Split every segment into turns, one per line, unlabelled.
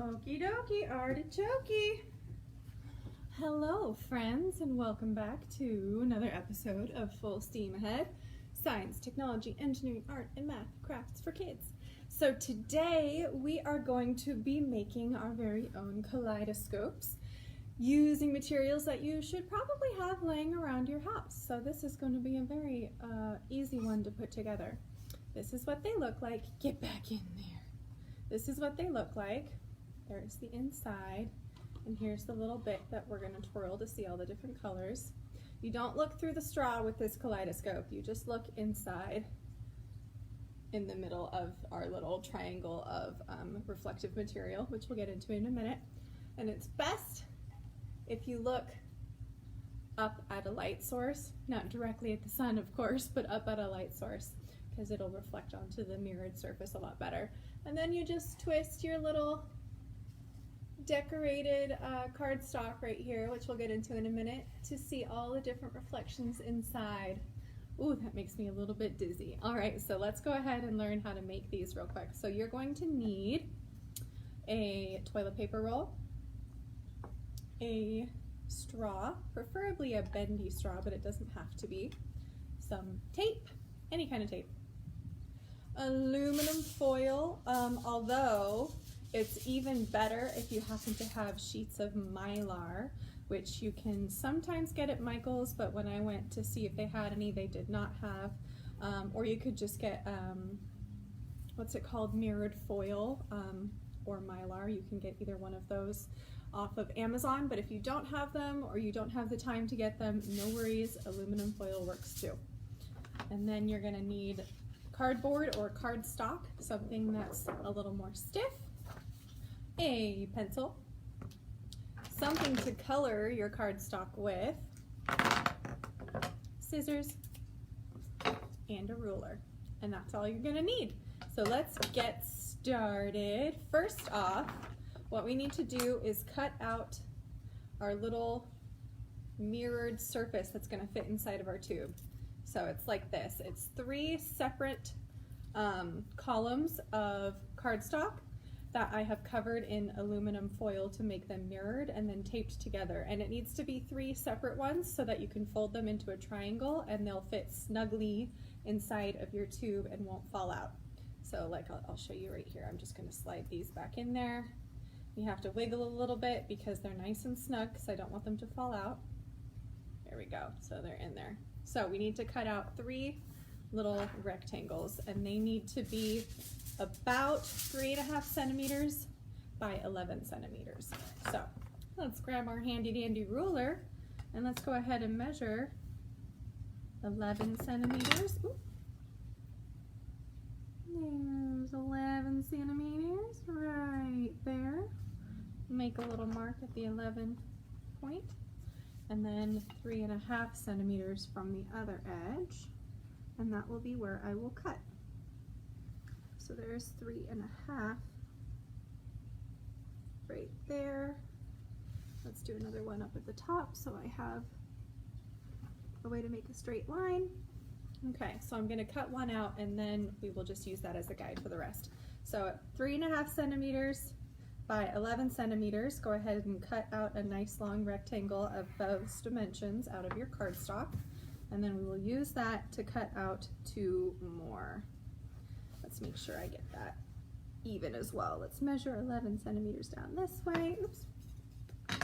Okie dokie, artichoke. Hello, friends, and welcome back to another episode of Full Steam Ahead Science, Technology, Engineering, Art, and Math Crafts for Kids. So today we are going to be making our very own kaleidoscopes using materials that you should probably have laying around your house. So this is going to be a very easy one to put together. This is what they look like. Get back in there. This is what they look like. There's the inside, and here's the little bit that we're going to twirl to see all the different colors. You don't look through the straw with this kaleidoscope, you just look inside in the middle of our little triangle of reflective material, which we'll get into in a minute. And it's best if you look up at a light source, not directly at the sun of course, but up at a light source, because it'll reflect onto the mirrored surface a lot better. And then you just twist your little decorated cardstock right here, which we'll get into in a minute, to see all the different reflections inside. Ooh, that makes me a little bit dizzy. All right, so let's go ahead and learn how to make these real quick. So you're going to need a toilet paper roll, a straw, preferably a bendy straw, but it doesn't have to be, some tape, any kind of tape, aluminum foil, although it's even better if you happen to have sheets of Mylar, which you can sometimes get at Michael's, but when I went to see if they had any, they did not have. Or you could just get, what's it called, mirrored foil or Mylar. You can get either one of those off of Amazon, but if you don't have them or you don't have the time to get them, no worries, aluminum foil works too. And then you're gonna need cardboard or cardstock, something that's a little more stiff, a pencil, something to color your cardstock with, scissors, and a ruler. And that's all you're gonna need. So let's get started. First off, what we need to do is cut out our little mirrored surface that's gonna fit inside of our tube. So it's like this. It's 3 separate columns of cardstock that I have covered in aluminum foil to make them mirrored and then taped together. And it needs to be 3 separate ones so that you can fold them into a triangle and they'll fit snugly inside of your tube and won't fall out. So like I'll show you right here. I'm just gonna slide these back in there. You have to wiggle a little bit because they're nice and snug because I don't want them to fall out. There we go, so they're in there. So we need to cut out 3 little rectangles, and they need to be about 3.5 centimeters by 11 centimeters. So let's grab our handy dandy ruler and let's go ahead and measure 11 centimeters. Ooh. There's 11 centimeters right there. Make a little mark at the 11 point, and then 3.5 centimeters from the other edge, and that will be where I will cut. So there's 3.5 right there. Let's do another one up at the top so I have a way to make a straight line. Okay, so I'm going to cut one out and then we will just use that as a guide for the rest. So 3.5 centimeters by 11 centimeters, go ahead and cut out a nice long rectangle of those dimensions out of your cardstock, and then we will use that to cut out 2 more. Let's make sure I get that even as well. Let's measure 11 centimeters down this way. Oops. I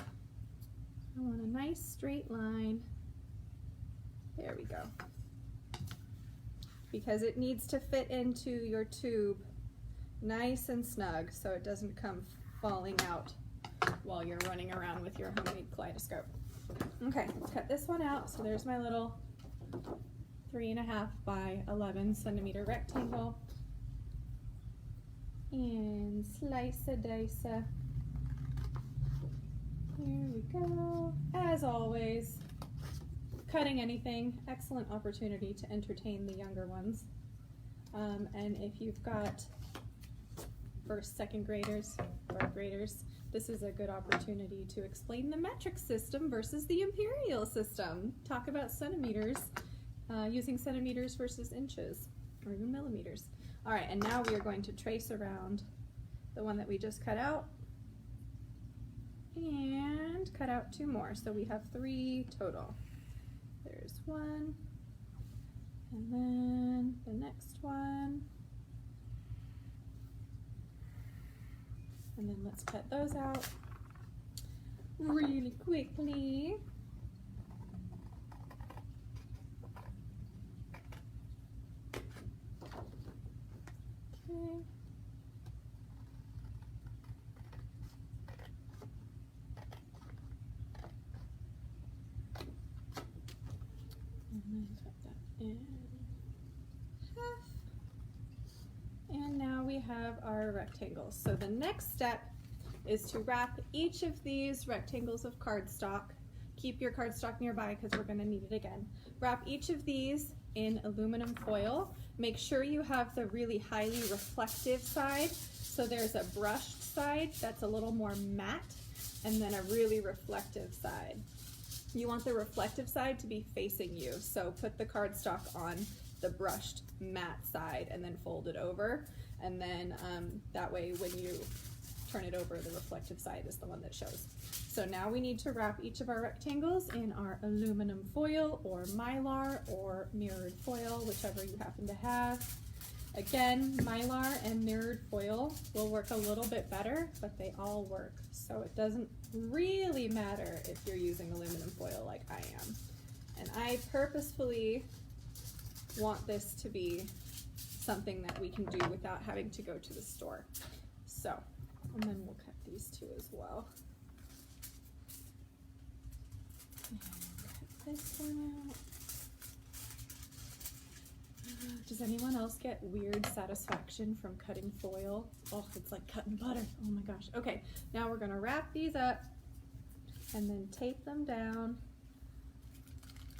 want a nice straight line. There we go. Because it needs to fit into your tube nice and snug so it doesn't come falling out while you're running around with your homemade kaleidoscope. Okay, let's cut this one out. So there's my little 3.5 by 11 centimeter rectangle. And slice-a-dice-a. Here we go. As always, cutting anything, excellent opportunity to entertain the younger ones. And if you've got first, second graders, third graders, this is a good opportunity to explain the metric system versus the imperial system. Talk about centimeters, using centimeters versus inches, or even millimeters. All right, and now we are going to trace around the one that we just cut out and cut out 2 more. So we have 3 total. There's 1, and then the next one. And then let's cut those out really quickly. Okay. And then cut that in half. And now we have our rectangles. So the next step is to wrap each of these rectangles of cardstock. Keep your cardstock nearby because we're going to need it again. Wrap each of these in aluminum foil. Make sure you have the really highly reflective side. So there's a brushed side that's a little more matte, and then a really reflective side. You want the reflective side to be facing you. So put the cardstock on the brushed matte side and then fold it over. And then that way when you turn it over, the reflective side is the one that shows. So now we need to wrap each of our rectangles in our aluminum foil or mylar or mirrored foil, whichever you happen to have. Again, mylar and mirrored foil will work a little bit better, but they all work. So it doesn't really matter if you're using aluminum foil like I am. And I purposefully want this to be something that we can do without having to go to the store. So, and then we'll cut these 2 as well. And cut this one out. Does anyone else get weird satisfaction from cutting foil? Oh, it's like cutting butter. Oh my gosh. Okay, now we're gonna wrap these up and then tape them down.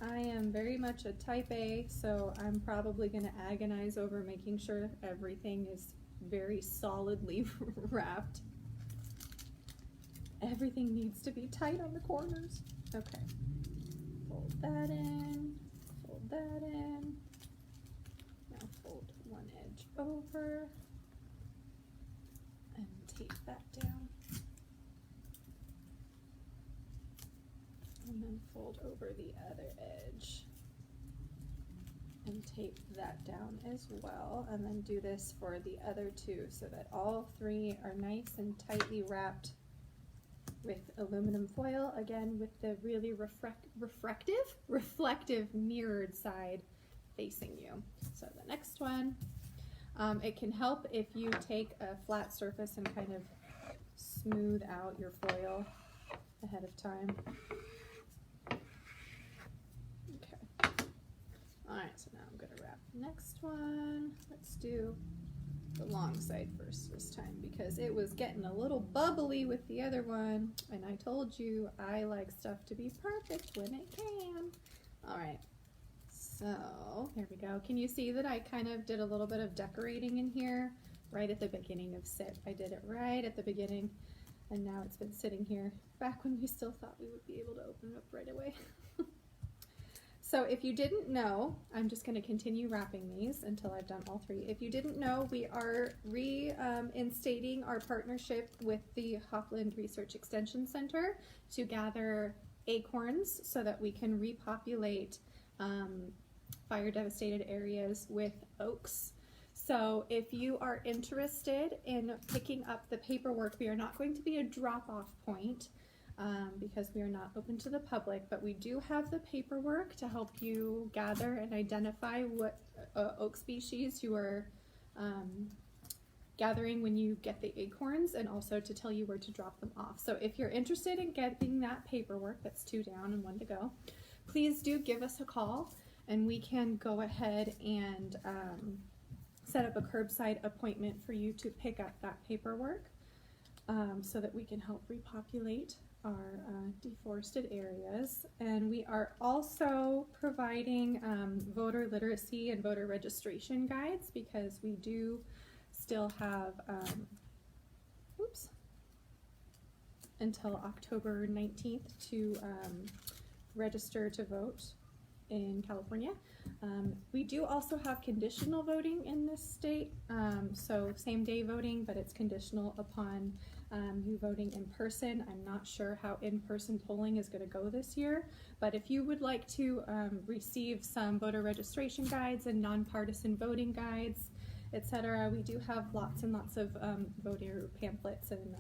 I am very much a type A, so I'm probably gonna agonize over making sure everything is very solidly wrapped. Everything needs to be tight on the corners. Okay, fold that in, fold that in. Now fold one edge over and tape that down. And then fold over the other edge and tape that down as well. And then do this for the other 2 so that all 3 are nice and tightly wrapped with aluminum foil, again with the really reflective mirrored side facing you. So the next one, it can help if you take a flat surface and kind of smooth out your foil ahead of time. Okay. All right, so now I'm gonna wrap the next one. Let's do the long side first this time because it was getting a little bubbly with the other one, and I told you I like stuff to be perfect when it can. All right, so here we go. Can you see that I kind of did a little bit of decorating in here right at the beginning of SIP? I did it right at the beginning, and now it's been sitting here back when we still thought we would be able to open it up right away. So if you didn't know, I'm just going to continue wrapping these until I've done all 3. If you didn't know, we are reinstating our partnership with the Hopland Research Extension Center to gather acorns so that we can repopulate fire devastated areas with oaks. So if you are interested in picking up the paperwork, we are not going to be a drop-off point because we are not open to the public, but we do have the paperwork to help you gather and identify what oak species you are gathering when you get the acorns, and also to tell you where to drop them off. So if you're interested in getting that paperwork, that's 2 down and 1 to go, please do give us a call and we can go ahead and set up a curbside appointment for you to pick up that paperwork so that we can help repopulate our deforested areas. And we are also providing voter literacy and voter registration guides because we do still have until October 19th to register to vote in California. We do also have conditional voting in this state, so same day voting, but it's conditional upon you voting in person. I'm not sure how in-person polling is going to go this year, but if you would like to receive some voter registration guides and nonpartisan voting guides, etc., we do have lots and lots of voter pamphlets and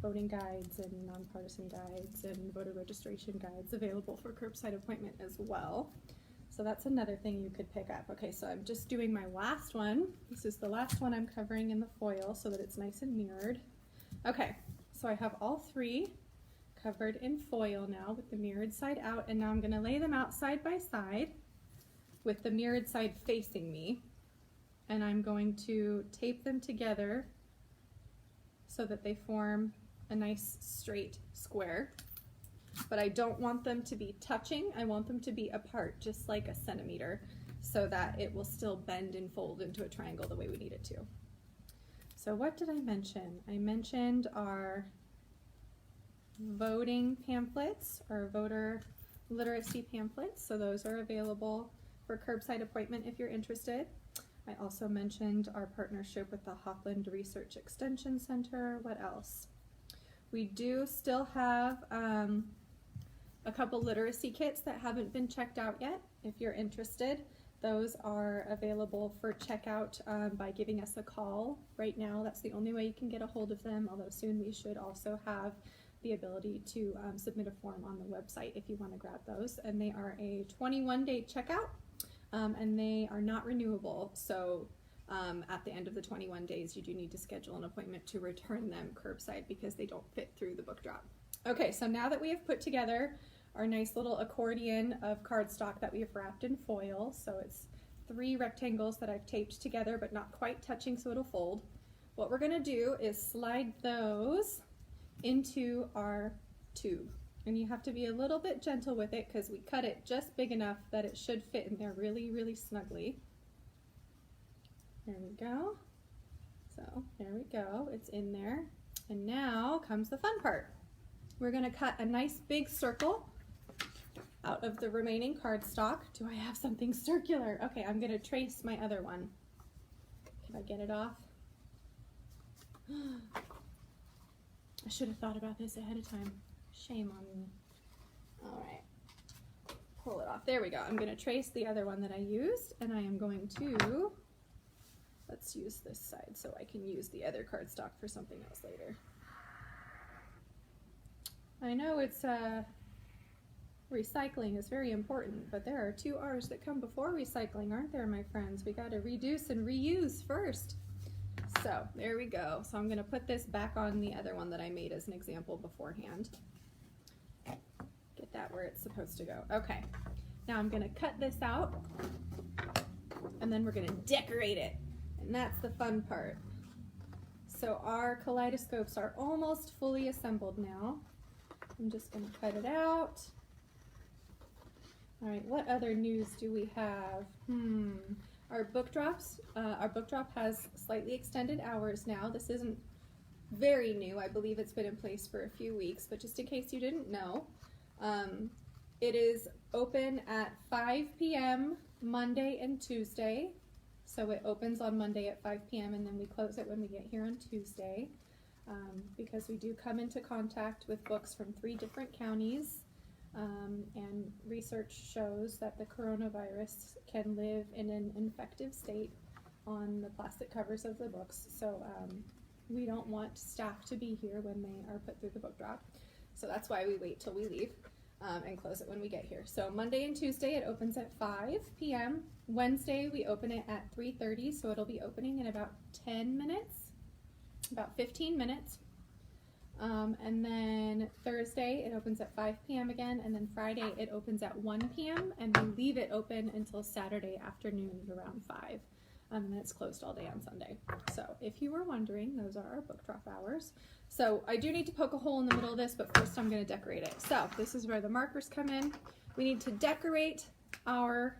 voting guides and nonpartisan guides and voter registration guides available for curbside appointment as well. So that's another thing you could pick up. Okay, so I'm just doing my last one. This is the last one I'm covering in the foil so that it's nice and mirrored. Okay, so I have all three covered in foil now with the mirrored side out, and now I'm going to lay them out side by side with the mirrored side facing me, and I'm going to tape them together so that they form a nice straight square. But I don't want them to be touching, I want them to be apart just like a centimeter so that it will still bend and fold into a triangle the way we need it to. So what did I mention? I mentioned our voting pamphlets, or voter literacy pamphlets, so those are available for curbside appointment if you're interested. I also mentioned our partnership with the Hopland Research Extension Center. What else? We do still have a couple literacy kits that haven't been checked out yet. If you're interested, those are available for checkout by giving us a call. Right now, that's the only way you can get a hold of them, although soon we should also have the ability to submit a form on the website if you want to grab those. And they are a 21-day checkout, and they are not renewable. So at the end of the 21 days, you do need to schedule an appointment to return them curbside because they don't fit through the book drop. Okay, so now that we have put together our nice little accordion of cardstock that we have wrapped in foil, so it's 3 rectangles that I've taped together but not quite touching so it'll fold. What we're going to do is slide those into our tube. And you have to be a little bit gentle with it because we cut it just big enough that it should fit in there really, really snugly. There we go. So there we go, it's in there. And now comes the fun part. We're going to cut a nice big circle out of the remaining cardstock. Do I have something circular? Okay, I'm going to trace my other one. Can I get it off? I should have thought about this ahead of time. Shame on me. All right, pull it off. There we go. I'm going to trace the other one that I used, and I am going to, let's use this side so I can use the other cardstock for something else later. I know it's recycling is very important, but there are 2 R's that come before recycling, aren't there, my friends? We got to reduce and reuse first. So there we go. So I'm going to put this back on the other one that I made as an example beforehand. Get that where it's supposed to go. Okay, now I'm going to cut this out, and then we're going to decorate it, and that's the fun part. So our kaleidoscopes are almost fully assembled now. I'm just going to cut it out. All right, what other news do we have? Our book drop has slightly extended hours now. This isn't very new. I believe it's been in place for a few weeks, but just in case you didn't know, it is open at 5 p.m. Monday and Tuesday. So it opens on Monday at 5 p.m. and then we close it when we get here on Tuesday. Because we do come into contact with books from 3 different counties, and research shows that the coronavirus can live in an infective state on the plastic covers of the books. So we don't want staff to be here when they are put through the book drop. So that's why we wait till we leave and close it when we get here. So Monday and Tuesday it opens at 5 p.m. Wednesday we open it at 3:30, so it'll be opening in about 10 minutes. About 15 minutes, and then Thursday it opens at 5 p.m. again, and then Friday it opens at 1 p.m. and we leave it open until Saturday afternoon around 5, and then it's closed all day on Sunday. So if you were wondering, those are our book drop hours. So I do need to poke a hole in the middle of this, but first I'm going to decorate it. So this is where the markers come in. We need to decorate our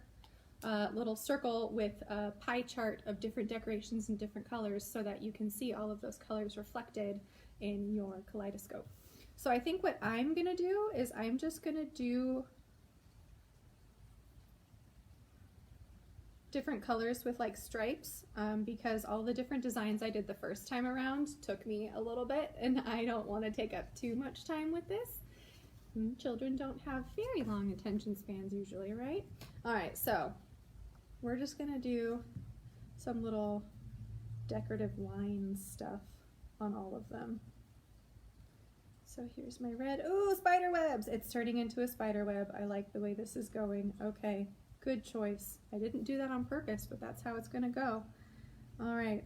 little circle with a pie chart of different decorations and different colors so that you can see all of those colors reflected in your kaleidoscope. So I think what I'm gonna do is I'm just gonna do different colors with like stripes because all the different designs I did the first time around took me a little bit, and I don't want to take up too much time with this. Children don't have very long attention spans usually, right? All right, so we're just gonna do some little decorative line stuff on all of them. So here's my red. Oh, spider webs! It's turning into a spider web. I like the way this is going. Okay, good choice. I didn't do that on purpose, but that's how it's gonna go. All right,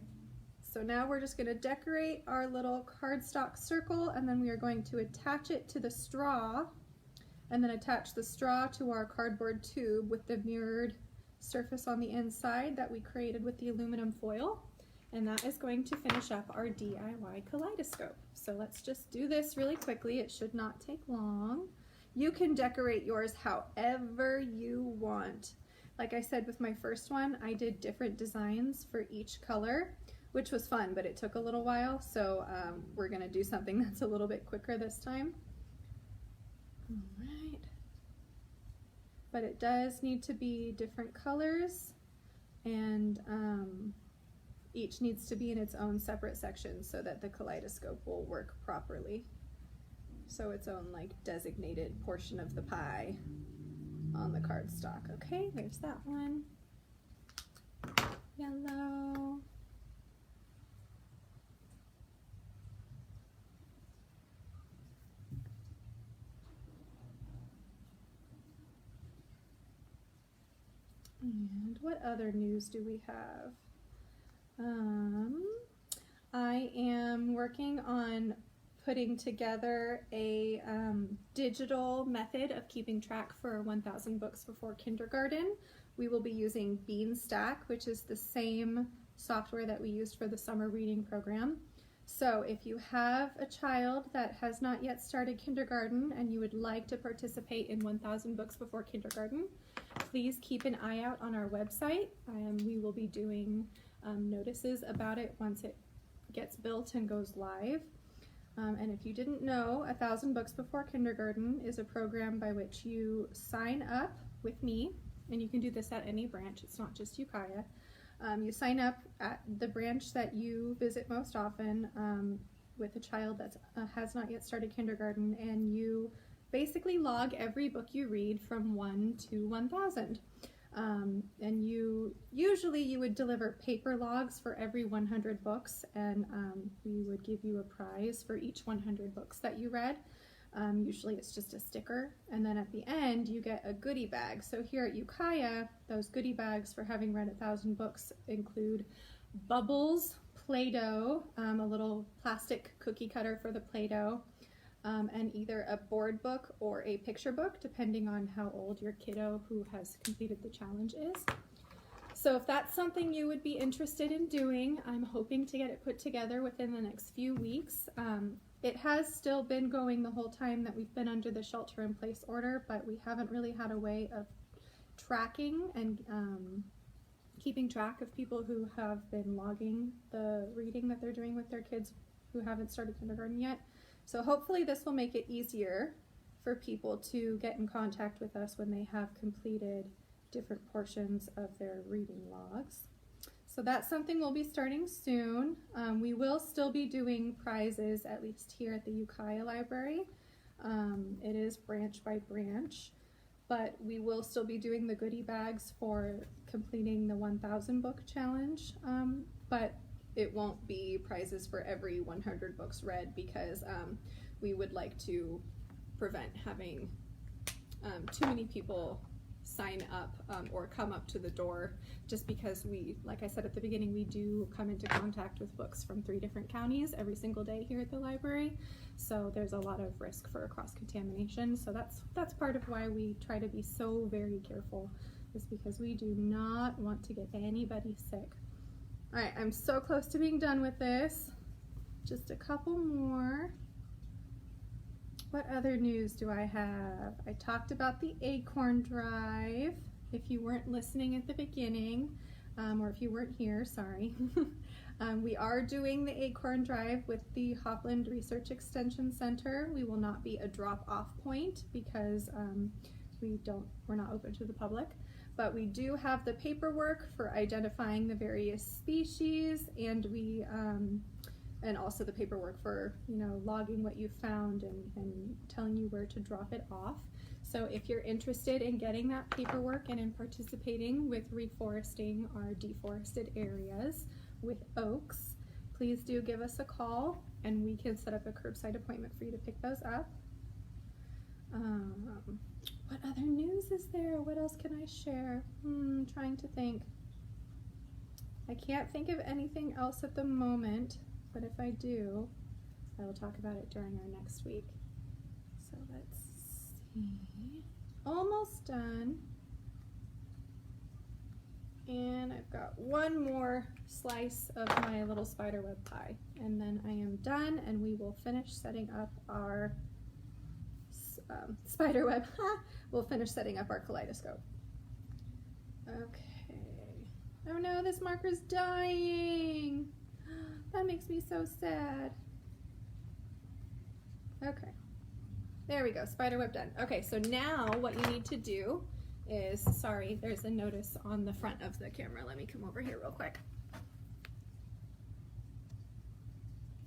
so now we're just gonna decorate our little cardstock circle, and then we are going to attach it to the straw, and then attach the straw to our cardboard tube with the mirrored surface on the inside that we created with the aluminum foil. And that is going to finish up our DIY kaleidoscope. So let's just do this really quickly. It should not take long. You can decorate yours however you want. Like I said with my first one, I did different designs for each color, which was fun, but it took a little while. So we're gonna do something that's a little bit quicker this time. All right. But it does need to be different colors, and each needs to be in its own separate section so that the kaleidoscope will work properly. So its own like designated portion of the pie on the cardstock. Okay, there's that one. Yellow. And what other news do we have? I am working on putting together a digital method of keeping track for 1,000 books before kindergarten. We will be using Beanstack, which is the same software that we used for the summer reading program. So if you have a child that has not yet started kindergarten and you would like to participate in 1,000 books before kindergarten, please keep an eye out on our website. We will be doing notices about it once it gets built and goes live. And if you didn't know, 1,000 Books Before Kindergarten is a program by which you sign up with me, and you can do this at any branch, it's not just Ukiah. You sign up at the branch that you visit most often with a child that has not yet started kindergarten, and you basically log every book you read from 1 to 1,000. And usually you would deliver paper logs for every 100 books, and we would give you a prize for each 100 books that you read. Usually it's just a sticker, and then at the end you get a goodie bag. So here at Ukiah, those goodie bags for having read 1,000 books include bubbles, Play-Doh, a little plastic cookie cutter for the Play-Doh, and either a board book or a picture book, depending on how old your kiddo who has completed the challenge is. So if that's something you would be interested in doing, I'm hoping to get it put together within the next few weeks. It has still been going the whole time that we've been under the shelter-in-place order, but we haven't really had a way of tracking and keeping track of people who have been logging the reading that they're doing with their kids who haven't started kindergarten yet. So hopefully this will make it easier for people to get in contact with us when they have completed different portions of their reading logs. So that's something we'll be starting soon. We will still be doing prizes, at least here at the Ukiah Library. It is branch by branch, but we will still be doing the goodie bags for completing the 1,000 book challenge, but it won't be prizes for every 100 books read, because we would like to prevent having too many people sign up or come up to the door, just because we, like I said at the beginning, we do come into contact with books from 3 different counties every single day here at the library, so there's a lot of risk for cross-contamination. So that's part of why we try to be so very careful, is because we do not want to get anybody sick. All right, I'm so close to being done with this. Just a couple more. What other news do I have? I talked about the Acorn Drive. If you weren't listening at the beginning, or if you weren't here, sorry. We are doing the Acorn Drive with the Hopland Research Extension Center. We will not be a drop-off point because we're not open to the public. but we do have the paperwork for identifying the various species, and and also the paperwork for, you know, logging what you found and telling you where to drop it off. So if you're interested in getting that paperwork and in participating with reforesting our deforested areas with oaks, please do give us a call and we can set up a curbside appointment for you to pick those up. What other news is there? What else can I share? Trying to think. I can't think of anything else at the moment, but if I do, I will talk about it during our next week. So let's see. Almost done. And I've got one more slice of my little spiderweb pie, and then I am done, and we will finish setting up our spiderweb. We'll finish setting up our kaleidoscope. Okay. Oh no, this marker's dying. That makes me so sad. Okay. There we go, spiderweb done. Okay, so now what you need to do is, sorry, there's a notice on the front of the camera. Let me come over here real quick.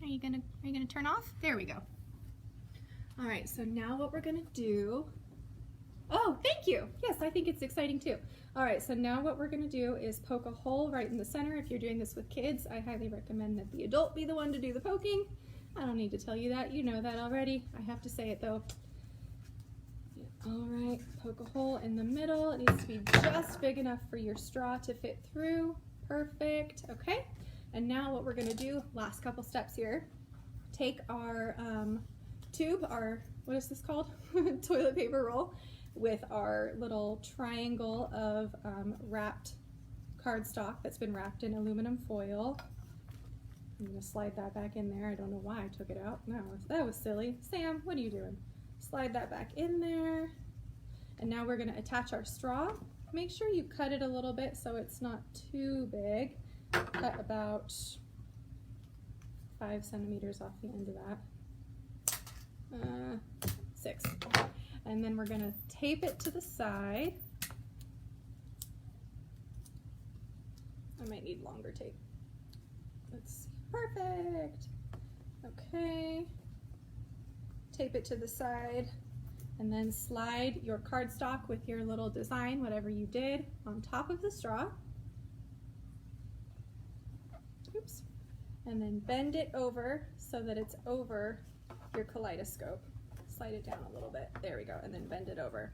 Are you gonna turn off? There we go. All right, so now what we're gonna do, oh, thank you. Yes, I think it's exciting too. All right, so now what we're gonna do is poke a hole right in the center. If you're doing this with kids, I highly recommend that the adult be the one to do the poking. I don't need to tell you that, you know that already. I have to say it though. Yeah. All right, poke a hole in the middle. It needs to be just big enough for your straw to fit through. Perfect, okay. And now what we're gonna do, last couple steps here, take our tube, our, what is this called? Toilet paper roll, with our little triangle of wrapped cardstock that's been wrapped in aluminum foil. I'm gonna slide that back in there. I don't know why I took it out. No, that was silly. Sam, what are you doing? Slide that back in there. And now we're gonna attach our straw. Make sure you cut it a little bit so it's not too big. Cut about 5 centimeters off the end of that. 6. And then we're gonna tape it to the side. I might need longer tape. Let's see. Perfect. Okay. Tape it to the side and then slide your cardstock with your little design, whatever you did, on top of the straw. Oops. And then bend it over so that it's over your kaleidoscope. Slide it down a little bit. There we go. And then bend it over.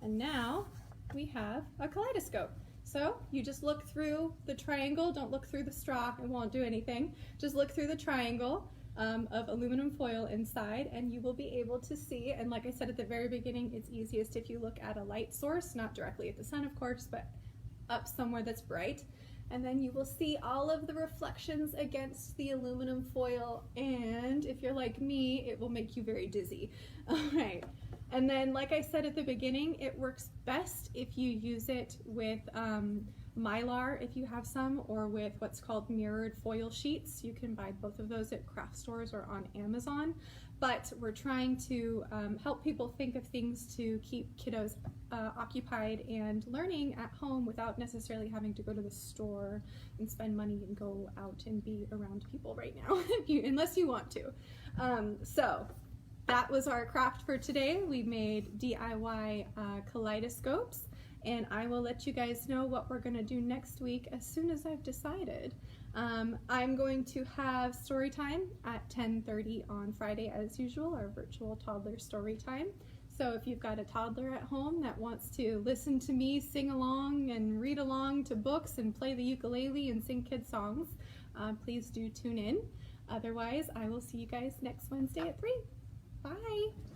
And now we have a kaleidoscope. So you just look through the triangle. Don't look through the straw. It won't do anything. Just look through the triangle of aluminum foil inside, and you will be able to see. And like I said at the very beginning, it's easiest if you look at a light source, not directly at the sun, of course, but up somewhere that's bright. And then you will see all of the reflections against the aluminum foil, and if you're like me, it will make you very dizzy. All right. And then, like I said at the beginning, it works best if you use it with Mylar, if you have some, or with what's called mirrored foil sheets. You can buy both of those at craft stores or on Amazon. But we're trying to help people think of things to keep kiddos occupied and learning at home without necessarily having to go to the store and spend money and go out and be around people right now, unless you want to. So that was our craft for today. We made DIY kaleidoscopes, and I will let you guys know what we're gonna do next week as soon as I've decided. I'm going to have story time at 10:30 on Friday as usual, our virtual toddler story time. So if you've got a toddler at home that wants to listen to me sing along and read along to books and play the ukulele and sing kid songs, please do tune in. Otherwise, I will see you guys next Wednesday at 3. Bye!